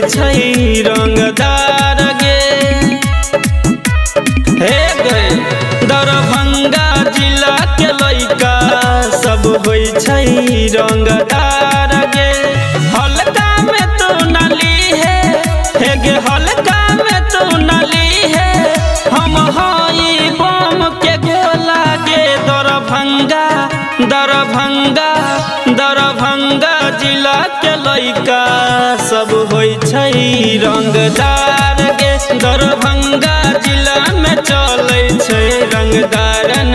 छै रंगदार गे। हे गे दरभंगा जिला के लइका सब होइ छै रंगदार गे। हल्का में तू नाली है हे गे हल्का में तू नाली है। हम हई बम के गोला गे। दरभंगा दरभंगा दरभंगा जिला के लइका सब होइ छै रंगदार गे। दरभंगा जिला में चलै छै रंगदारन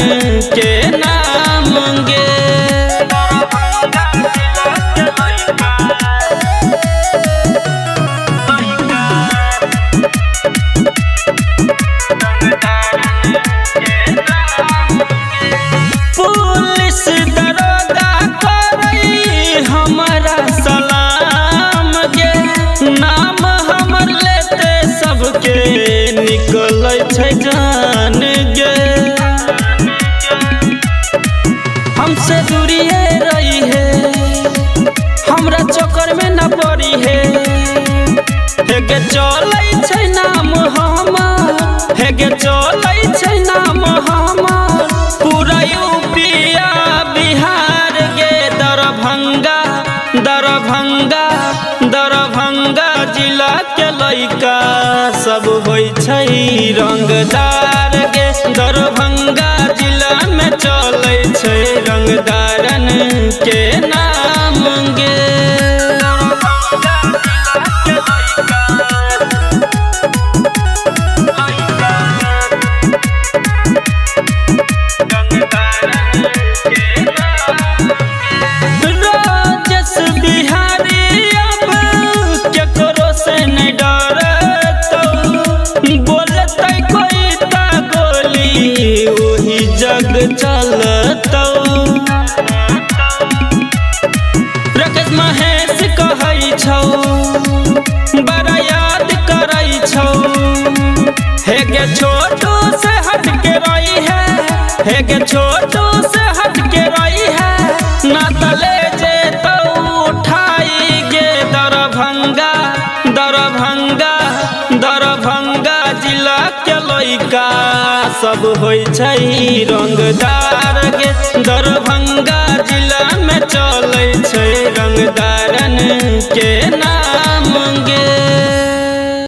के नाम गे। पुलिस दरोगा करे हमारा सलाम गे। नाम हमर लेते सबके निकलै छै जान गे। हमसे दूरिये रही है हमरा चक्कर में न पड़ी है। हे गे चलै छै नाम हमर हे गे चलै छै नाम हमर पूरा यूपिया बिहार गे। दरभंगा दरभंगा दरभंगा जिला के लइका सब होइ छै रंगदार गे। दरभंगा जिला में चलै छै रंगदारन के नाम गे। राजेश बिहारी अब केकरो से नहीं डरतौ। बोलतै कोई ता गोली वही जग चलतौ। राकेश महेश कहै छौ बड़ा याद करै छौ। हे गे छोटू से हट के रही है हे गे छोटू से हट के रही है। ना तले जेतौ उठाई गे। दरभंगा दरभंगा दरभंगा जिला के लइका सब होइ छै रंगदार गे। दरभंगा जिला में चलै छै रंगदारन के नाम।